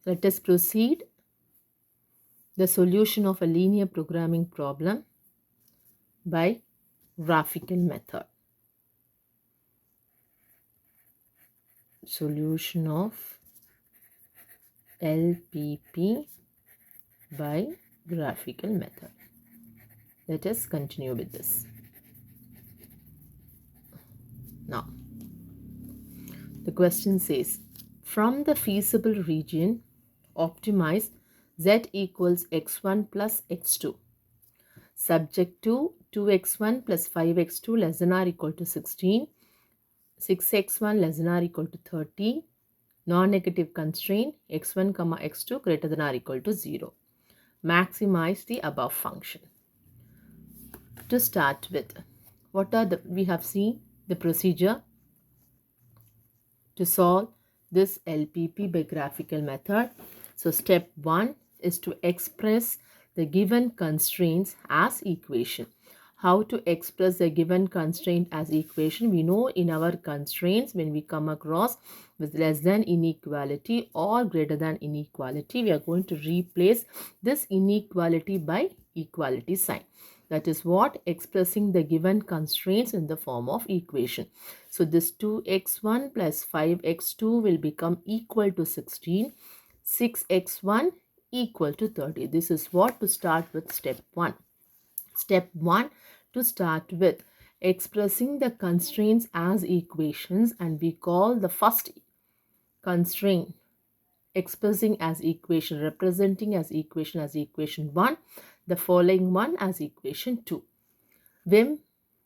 Let us proceed the solution of a linear programming problem by graphical method. Solution of LPP by graphical method. Let us continue with this. Now, the question says, from the feasible region, optimize z equals x1 plus x2. Subject to 2x1 plus 5x2 less than or equal to 16, 6x1 less than or equal to 30, non-negative constraint x1 comma x2 greater than or equal to 0. Maximize the above function. To start with, we have seen the procedure to solve this LPP by graphical method. So step 1 is to express the given constraints as equation. How to express the given constraint as equation? We know in our constraints, when we come across with less than inequality or greater than inequality, we are going to replace this inequality by equality sign. That is what expressing the given constraints in the form of equation. So this 2x1 plus 5x2 will become equal to 16. 6x1 equal to 30. This is what to start with step 1. Step 1 to start with expressing the constraints as equations, and we call the first constraint expressing as equation, representing as equation 1, the following one as equation 2. Then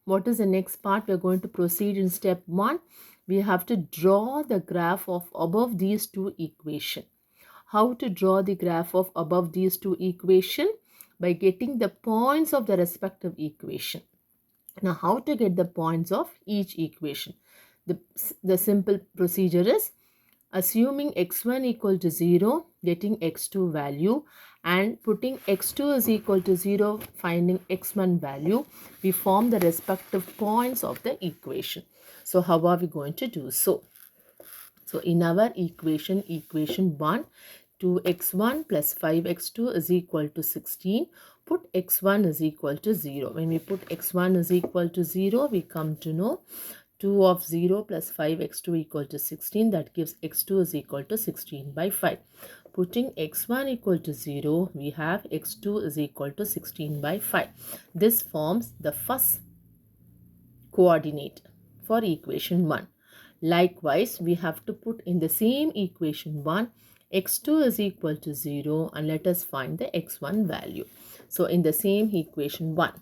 what is the next part? We are going to proceed in step 1. We have to draw the graph of above these two equations. How to draw the graph of above these two equations? By getting the points of the respective equation. Now, how to get the points of each equation? The simple procedure is assuming x1 equal to 0, getting x2 value, and putting x2 is equal to 0, finding x1 value. We form the respective points of the equation. So how are we going to do so? So in our equation 1, 2x1 plus 5x2 is equal to 16. Put x1 is equal to 0. When we put x1 is equal to 0, we come to know 2 of 0 plus 5x2 equal to 16. That gives x2 is equal to 16 by 5. Putting x1 equal to 0, we have x2 is equal to 16 by 5. This forms the first coordinate for equation 1. Likewise, we have to put in the same equation 1, x2 is equal to 0, and let us find the x1 value. So in the same equation 1,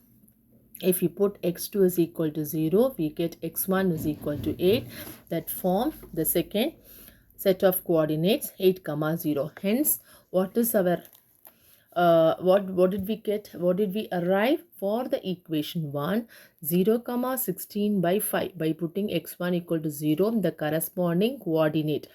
if we put x2 is equal to 0, we get x1 is equal to 8. That form the second set of coordinates 8, 0. Hence, what is our what did we get? What did we arrive for the equation 1? 0, 16 by 5. By putting x1 equal to 0, the corresponding coordinate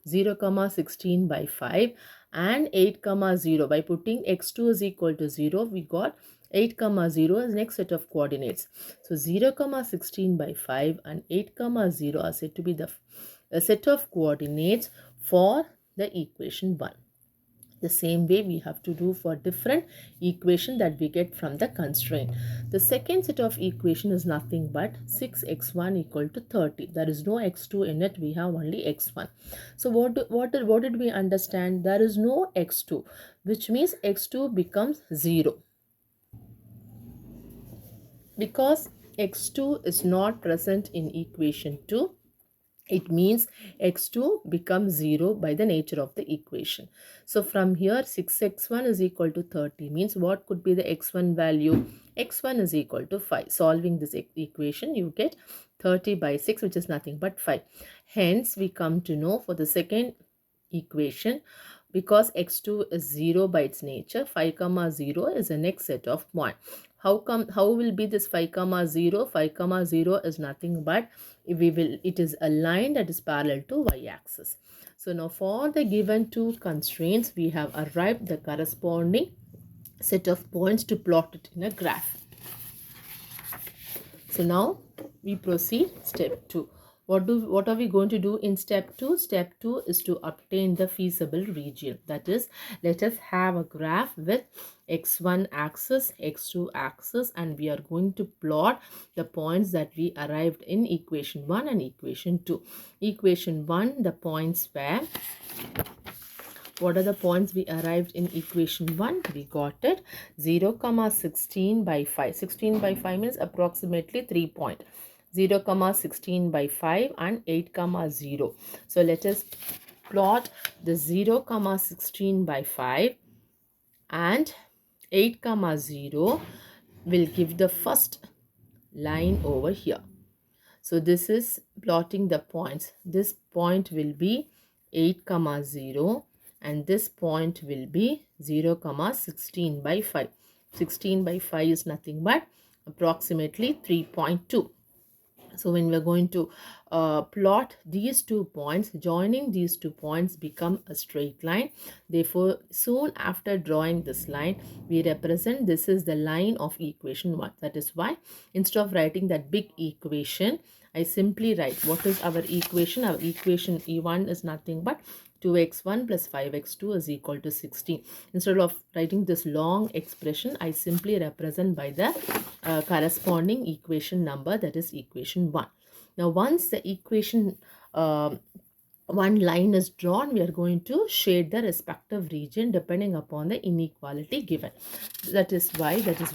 0, 16 by 5, and 8, 0. By putting x2 is equal to 0, we got 8, 0 as next set of coordinates. So 0, 16 by 5 and 8, 0 are said to be the set of coordinates for the equation 1. The same way we have to do for different equation that we get from the constraint. The second set of equation is nothing but 6x1 equal to 30. There is no x2 in it. We have only x1. So what did we understand? There is no x2, which means x2 becomes 0. Because x2 is not present in equation 2, it means x2 becomes 0 by the nature of the equation. So from here 6x1 is equal to 30 means what could be the x1 value? x1 is equal to 5. Solving this equation, you get 30 by 6, which is nothing but 5. Hence, we come to know for the second equation, because x2 is 0 by its nature, 5, 0 is the next set of point. How will be this 5, 0? 5, 0 is nothing but it is a line that is parallel to y-axis. So now for the given two constraints, we have arrived the corresponding set of points to plot it in a graph. So now we proceed step 2. What are we going to do in step 2? Step 2 is to obtain the feasible region. That is, let us have a graph with x1 axis, x2 axis, and we are going to plot the points that we arrived in equation 1 and equation 2. Equation 1, the points were, what are the points we arrived in equation 1? We got it 0, 16 by 5. 16 by 5 means approximately 3 point. 0, 16 by 5 and 8, 0. So let us plot the 0, 16 by 5 and 8, 0 will give the first line over here. So this is plotting the points. This point will be 8, 0 and this point will be 0, 16 by 5. 16 by 5 is nothing but approximately 3.2. So when we're going to plot these 2 points, joining these 2 points become a straight line. Therefore, soon after drawing this line, we represent this is the line of equation 1. That is why instead of writing that big equation, I simply write what is our equation. Our equation E1 is nothing but 2x1 plus 5x2 is equal to 16. Instead of writing this long expression, I simply represent by the corresponding equation number, that is equation 1. Now once the equation one line is drawn, we are going to shade the respective region depending upon the inequality given. That is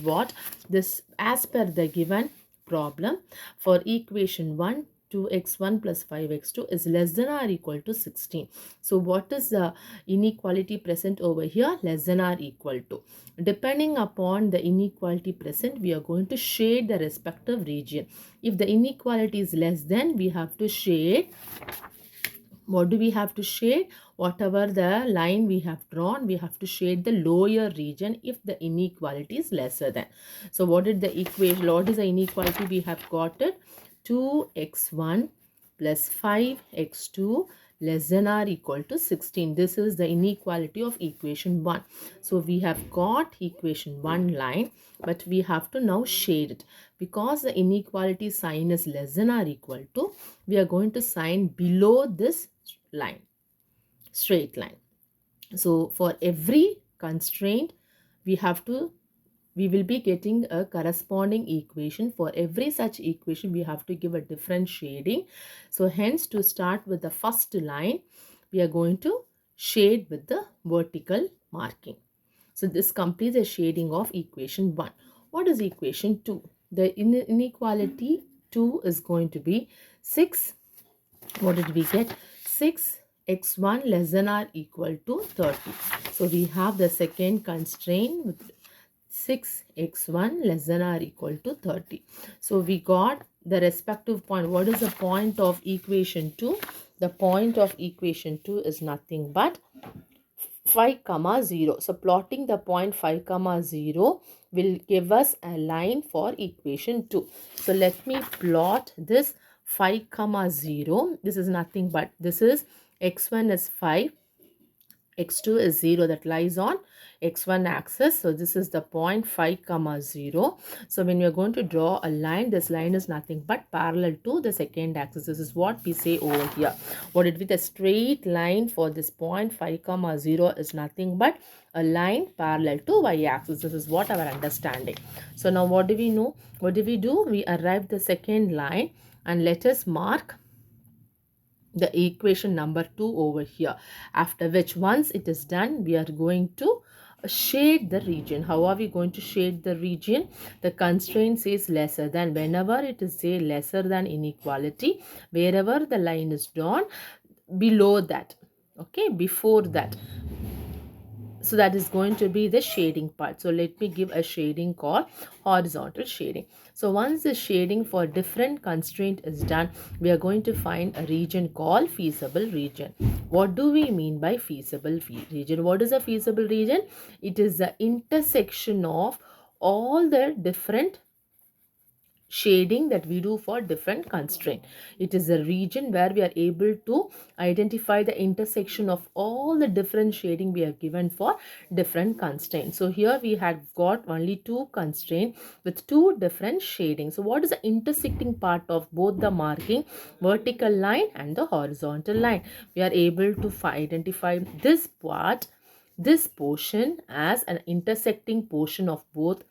what this, as per the given problem, for equation 1, 2x1 plus 5x2 is less than or equal to 16. So what is the inequality present over here? Less than or equal to. Depending upon the inequality present, we are going to shade the respective region. If the inequality is less than, we have to shade. What do we have to shade? Whatever the line we have drawn, we have to shade the lower region if the inequality is lesser than. So what is the equation? What is the inequality we have got it? 2x1 plus 5x2 less than or equal to 16. This is the inequality of equation 1. So we have got equation 1 line, but we have to now shade it. Because the inequality sign is less than or equal to, we are going to sign below this line, straight line. So for every constraint, we will be getting a corresponding equation. For every such equation, we have to give a different shading. So hence, to start with the first line, we are going to shade with the vertical marking. So this completes the shading of equation 1. What is equation 2? The inequality 2 is going to be 6. What did we get? 6x1 less than or equal to 30. So we have the second constraint with 6x1 less than or equal to 30. So we got the respective point. What is the point of equation 2? The point of equation 2 is nothing but 5, 0. So plotting the point 5, 0 will give us a line for equation 2. So let me plot this 5, 0. This is nothing but, this is x1 is 5, x2 is 0, that lies on x1 axis. So this is the point 5, 0. So when we are going to draw a line, this line is nothing but parallel to the second axis. This is what we say over here. What it with a straight line for this point 5, 0 is nothing but a line parallel to y-axis. This is what our understanding. So now what do we know? What do? We arrive the second line, and let us mark the equation number 2 over here. After which, once it is done, we are going to shade the region. How are we going to shade the region? The constraint says lesser than. Whenever it is say lesser than inequality, wherever the line is drawn, below that, okay, before that. So that is going to be the shading part. So let me give a shading called horizontal shading. So once the shading for different constraint is done, we are going to find a region called feasible region. What do we mean by feasible region? What is a feasible region? It is the intersection of all the different shading that we do for different constraint. It is a region where we are able to identify the intersection of all the different shading we have given for different constraints. So here we had got only two constraints with two different shadings. So what is the intersecting part of both the marking vertical line and the horizontal line? We are able to identify this part, this portion as an intersecting portion of both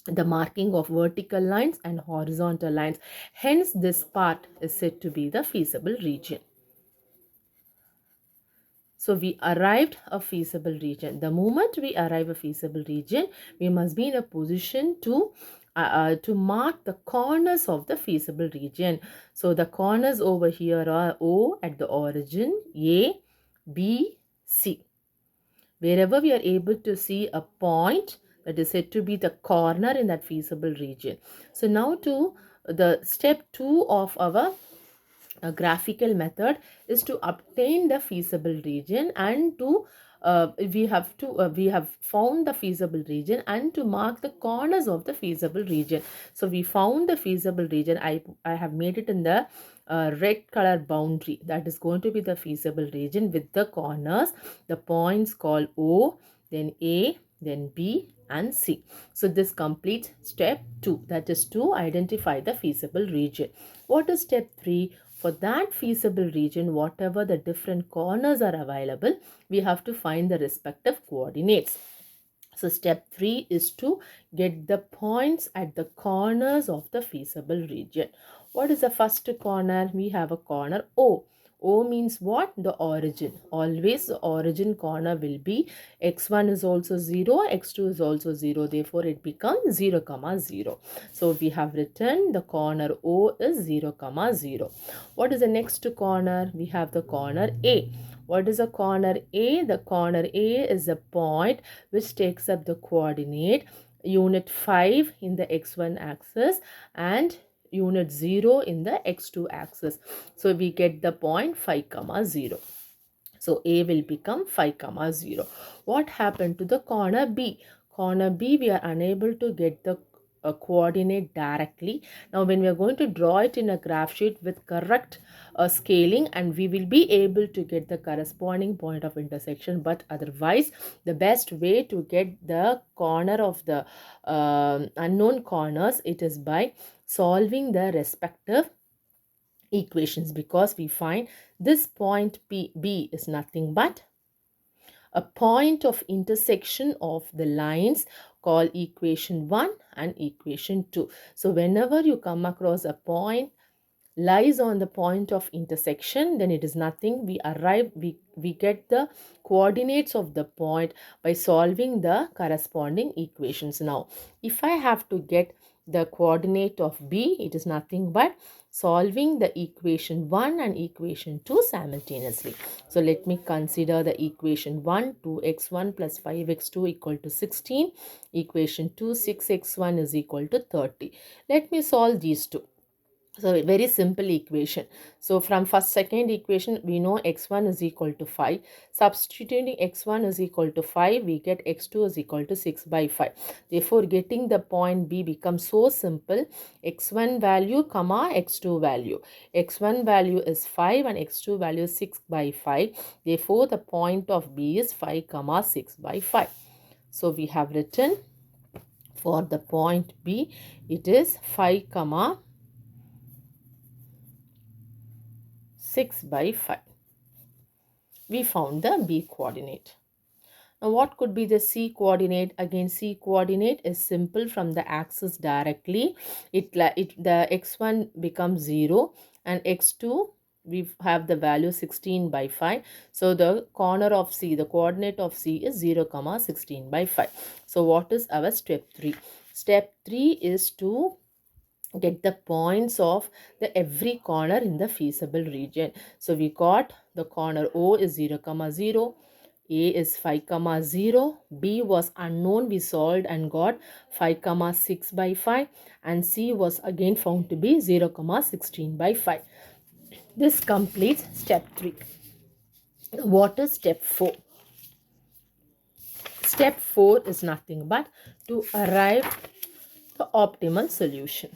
the marking of vertical lines and horizontal lines. Hence, this part is said to be the feasible region. So, we arrived a feasible region. The moment we arrive a feasible region, we must be in a position to mark the corners of the feasible region. So, the corners over here are O at the origin, A, B, C. Wherever we are able to see a point, that is said to be the corner in that feasible region. So now to the step 2 of our graphical method is to obtain the feasible region and to we have found the feasible region and to mark the corners of the feasible region. So we found the feasible region. I have made it in the red color boundary. That is going to be the feasible region with the corners, the points called O, then A, then B and C. So this completes step 2, that is to identify the feasible region. What is step 3? For that feasible region, whatever the different corners are available, we have to find the respective coordinates. So step 3 is to get the points at the corners of the feasible region. What is the first corner? We have a corner O. O means what? The origin. Always the origin corner will be x1 is also 0, x2 is also 0. Therefore, it becomes 0, 0. So, we have written the corner O is 0, 0. What is the next corner? We have the corner A. What is a corner A? The corner A is a point which takes up the coordinate unit 5 in the x1 axis and unit 0 in the x2 axis. So we get the point 5, 0. So A will become 5, 0. What happened to the corner B? Corner B, we are unable to get the coordinate directly. Now when we are going to draw it in a graph sheet with correct scaling, and we will be able to get the corresponding point of intersection, but otherwise the best way to get the corner of the unknown corners, it is by solving the respective equations, because we find this point B is nothing but a point of intersection of the lines called equation 1 and equation 2. So whenever you come across a point lies on the point of intersection, then it is nothing. We get the coordinates of the point by solving the corresponding equations. Now, if I have to get the coordinate of B, it is nothing but solving the equation 1 and equation 2 simultaneously. So let me consider the equation 1, 2x1 plus 5x2 equal to 16. Equation 2, 6x1 is equal to 30. Let me solve these two. So a very simple equation. So from second equation, we know x1 is equal to 5. Substituting x1 is equal to 5, we get x2 is equal to 6 by 5. Therefore, getting the point B becomes so simple. X1 value, comma, x2 value. X1 value is 5 and x2 value is 6 by 5. Therefore, the point of B is 5, 6 by 5. So we have written for the point B, it is 5, 6 by 5. We found the B coordinate. Now what could be the C coordinate? Again, C coordinate is simple from the axis directly. The x1 becomes 0 and x2 we have the value 16 by 5. So the corner of C, the coordinate of C is 0, 16 by 5. So what is our step 3? Step 3 is to get the points of the every corner in the feasible region. So we got the corner O is 0, 0. A is 5, 0. B was unknown. We solved and got 5, 6 by 5. And C was again found to be 0, 16 by 5. This completes step 3. What is step 4? Step 4 is nothing but to arrive the optimal solution.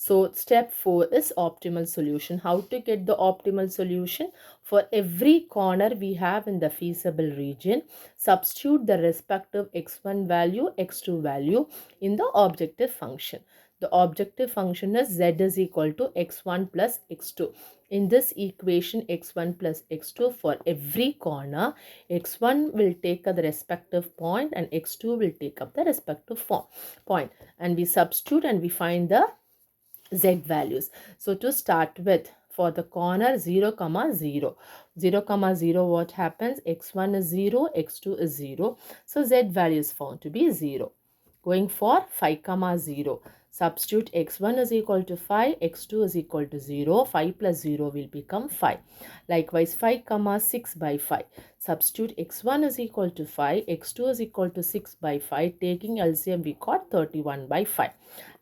So step 4 is optimal solution. How to get the optimal solution? For every corner we have in the feasible region, substitute the respective x1 value, x2 value in the objective function. The objective function is z is equal to x1 plus x2. In this equation, x1 plus x2, for every corner, x1 will take up the respective point and x2 will take up the respective point. And we substitute and we find the z values. So to start with, for the corner 0 comma 0, 0 comma 0, what happens? X1 is 0, x2 is 0. So z value is found to be 0. Going for 5 comma 0, substitute x1 is equal to 5, x2 is equal to 0, 5 plus 0 will become 5. Likewise 5 comma 6 by 5, substitute x1 is equal to 5, x2 is equal to 6 by 5, taking LCM we got 31 by 5.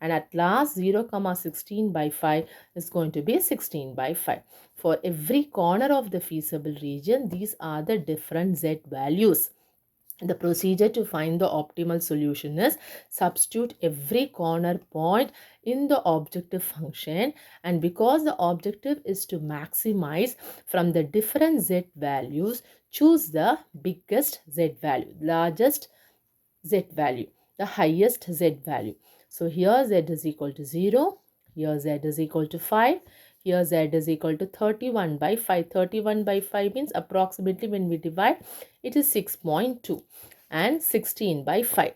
And at last 0 comma 16 by 5 is going to be 16 by 5. For every corner of the feasible region, these are the different z values. The procedure to find the optimal solution is substitute every corner point in the objective function, and because the objective is to maximize from the different z values, choose the biggest z value, largest z value, the highest z value. So here z is equal to 0, here z is equal to 5, here z is equal to 31 by 5. 31 by 5 means approximately when we divide, it is 6.2, and 16 by 5.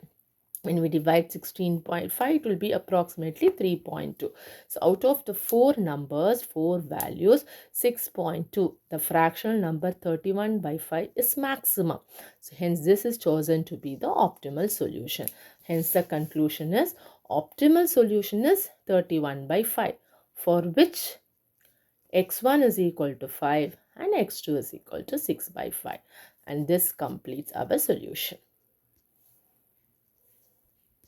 When we divide 16.5, it will be approximately 3.2. So out of the 4 numbers, 4 values, 6.2, the fractional number 31 by 5 is maximum. So hence this is chosen to be the optimal solution. Hence the conclusion is optimal solution is 31 by 5, for which x1 is equal to 5 and x2 is equal to 6 by 5. And this completes our solution.